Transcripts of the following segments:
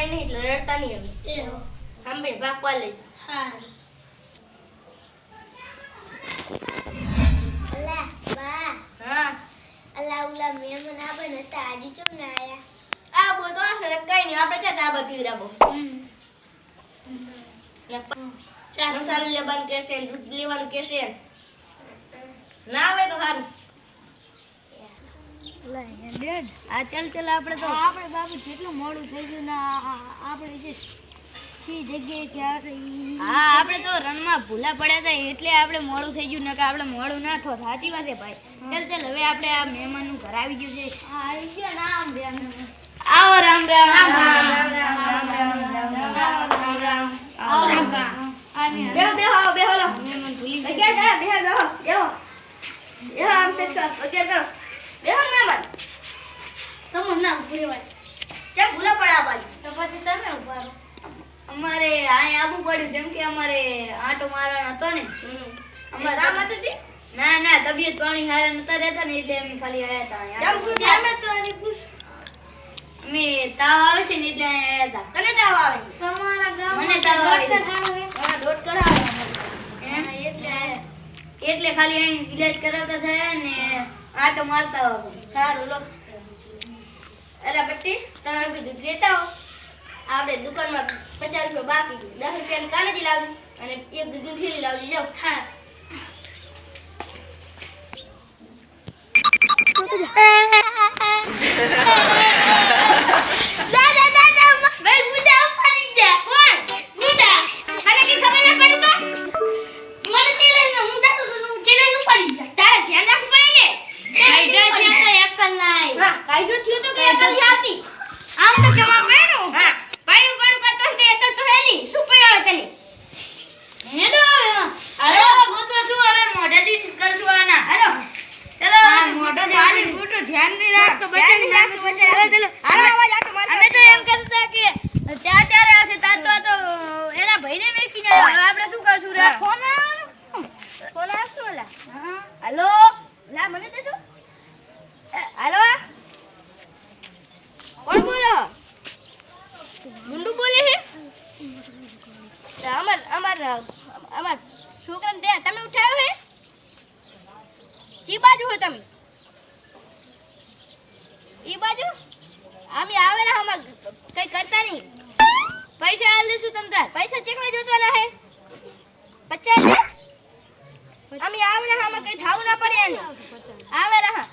નહીં એટલે રડતા નહીં હવે. સાંભળ ભાગ પાલે. અલા બા હા અલા ઉલા મહેમાન આબન હતા આજે ચમ ના આયા આ બો તો આસરે કઈ નહીં આપણે ચા બા પીવરાબો. ચા મસાલો લેવાનું કેસે દૂધ લેવાનું કેસે ના આવે તો સારું. આ ચલ આપણે તો આપણે બાબુ જેટલું મોડું થઈ ગયું ને આપણે જે કી જગ્યાએ હા આપણે તો રણમાં ભૂલા પડ્યા હતા એટલે આપણે મોડું થઈ ગયું નકર આપણે મોડું ના થોત. સાચી વાત છે ભાઈ. ચલ હવે આપણે આ મહેમાનનું ઘર આવી ગયું છે. આવી ગયો ને આવો રામ રામ રામ રામ રામ રામ બેહો લો મહેમાન ભૂલી ગયા. અગિયાર જણા બેહો બેહો આમ સેટ કરો અગિયાર કરો બેહો મહેમાન તમને ના ભૂલી વાત ચા ભૂલા પડ્યા બાજુ તો પછી તમે ઉભા રહો. અમારે અહીં આવવું પડ્યું જેમ કે અમારે આંટો મારવાનો હતો ને અમાર કામ હતું તે ના તબિયત પાણી હારા નતા રહેતા ને એટલે અમે ખાલી આયા હતા. જમ સુધી અમે તો એની પૂછ અમે તાવ આવે છે ને એટલે આયા હતા. કને તાવ આવે તમારા ગામ મને તાવ આવે હા ડોટ કરાવે એટલે એટલે ખાલી અહીં ઇલાજ કરાવતા થયા ને આંટો મારતા હતા. સારું લો અરે બટ્ટી તમે બી દૂધ લેતા હો આપણે દુકાનમાં 50 રૂપિયા બાકી 10 રૂપિયાની કાનેજી લાવજો અને એક દૂધની થેલી લાવજો જાઓ. હા ભાઈ મુડા ઉપાડી ગયા કોણ મુડા ખાને કે ખબર ના પડી તો મને ચેલેન્જ નો મુડા તો ચેલેન્જ ઉપાડી ગયા તારે ધ્યાન રાખવું પડે ને એકલ નાઈ હા કાયદો થયો તો કે એકલ આવતી આમ તો કેવા બેનું હા પાયું કરતો હે એકલ તો હે નહીં શું પઈ આવે તને હેડો હાલો ગોતો શું હવે મોઢેથી કરશું આના હાલો ચલો મોઢો જાલી ફૂટો ધ્યાન નહીં રાખતો બચારી રાખતો બચારી ચલો હાલો અવાજ આટો મારતો અમે તો એમ કહેતા હતા કે ચા ત્યારે આવશે તાર તો એના ભાઈને મેકીને હવે આપણે શું કરશું રે ફોન આવશું ઓલા હાલો લા મને દેજો હાલો કોણ બોલો ગુંડુ બોલે છે અમાર છોકરાને દે તમે ઉઠાવ્યો હે ચી બાજુ હો તમે ઈ બાજુ અમે આવે ને અમાર કઈ કરતા નહીં પૈસા આલ દેશું તમ તાર પૈસા ચેકવા જોતવાના હે 50,000 અમે આવે ને અમાર કઈ ઠાવ ના પડે ને આવે રહા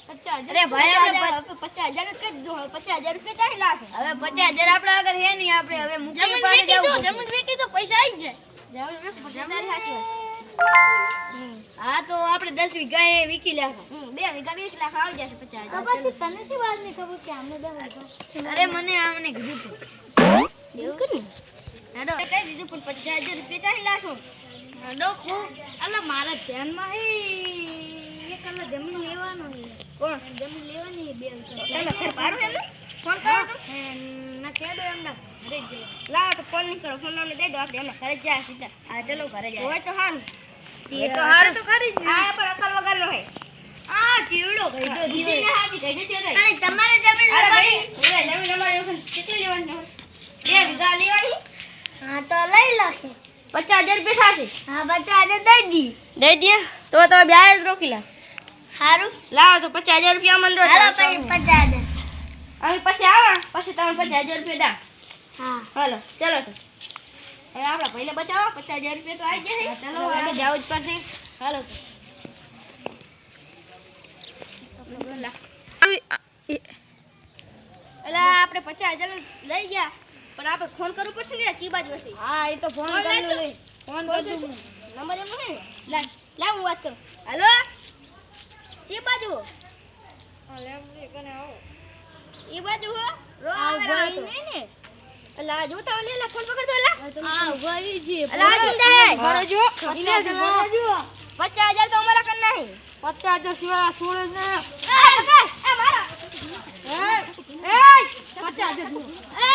50,000 અરે ભાઈ આપણે 50,000 જ કરી દો 50,000 રૂપિયા ચાહી લાશે હવે 50,000 આપણા આગળ હે નહીં આપણે હવે મુકીએ જમીન પાસે વેચી દો જવું જમીન વેચી દો પૈસા આવી જાય જમીન સાચી હા તો આપણે 10 વીઘા એ વીકી લાખા 2 વીઘા 2 લાખ આવી જશે 50,000 પછી તને શી વાત ની ખબર કે આમને 10 વીઘા અરે મને આમને કીધું તું એવું કર્યું હેડો કઈ દીધું પણ 50,000 રૂપિયા ચાહી લાશું હેડો ખૂબ અલા મારા ધ્યાનમાં હે એક અલા જમીન લેવાનો હે કોણ જમીન લેવાની હે 2 વીઘા તમે ઘર પારું એમને ફોન કરો તો ના કેડો એમના ઘરે જ લાવો તો ફોન નહીં કરો ફોન અમને દઈ દો આપણે એમને ઘરે જ જાય સીધા હા ચલો ઘરે જાય હોય તો હારું એ તો હારું તો ખરી જ ને આ પણ અકલ વગરનો હે આ ચીવડો ગઈડો જીને હાથી ગઈ છે તો અને તમારે જમીન અરે ભાઈ ઓરે જમીન અમારે એવું કેટલી લેવાની 2 વીઘા લેવાની હા તો લઈ લખે 50,000 રૂપિયા થશે હા 50,000 દઈ દી દઈ દે તો બ્યાજ રોકી લા હારું લાવો તો 50,000 રૂપિયા મને દો હાલો પછી 50,000 અમે પછી આવા પછી તમે 50,000 રૂપિયા દા હા હાલો ચલો તો હવે આપણા ભાઈને બચાવો 50,000 રૂપિયા તો આવી જાય ચલો હવે જાવું જ પડશે હાલો એલા આપણે 50,000 લઈ ગયા પણ આપણે ફોન કરવું પડશે ને ચી બાજુ હશે હા એ તો ફોન ફોન લઈ કરી તો. લે ફોન કરી દઉં નંબર એમ હે લા હું વાત કરું હાલો ચી બાજુ ઈ બાજુ હો રો આવે ભાઈ તો નહીં ને એલા જો તો લે ફોન પકડ દો લા આ ભાઈ છે એલા આ જિંદા હે ઘરે જો 50,000 તો અમારા કર નહીં 50,000 સિવાય છોડે ને એ પકડ એ મારા એ 50,000 એ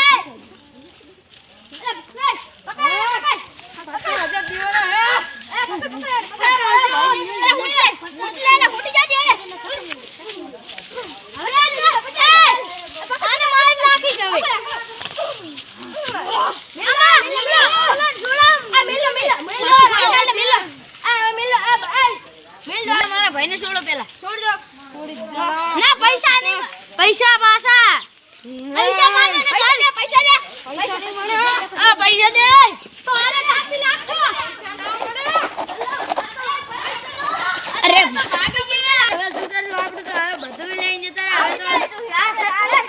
ભાઈને છોડો પેલા. છોડ દો. ના પૈસા નહીં. પૈસા પાછા. પૈસા માંગે ને પૈસા દે. પૈસા દે. આ પૈસા દે. તો આને કાપી નાખો. અરે ભાગી ગયા. હવે શું કરશું આપણે તો હવે બધું લઈને જતા રહ્યા. હવે તો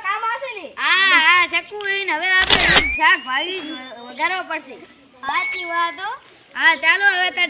કામ આવશે ને. હા શકુ એને હવે આપણે શાકભાજી વઘારવા પડશે. સાચી વાત હો. હા ચાલો હવે તાર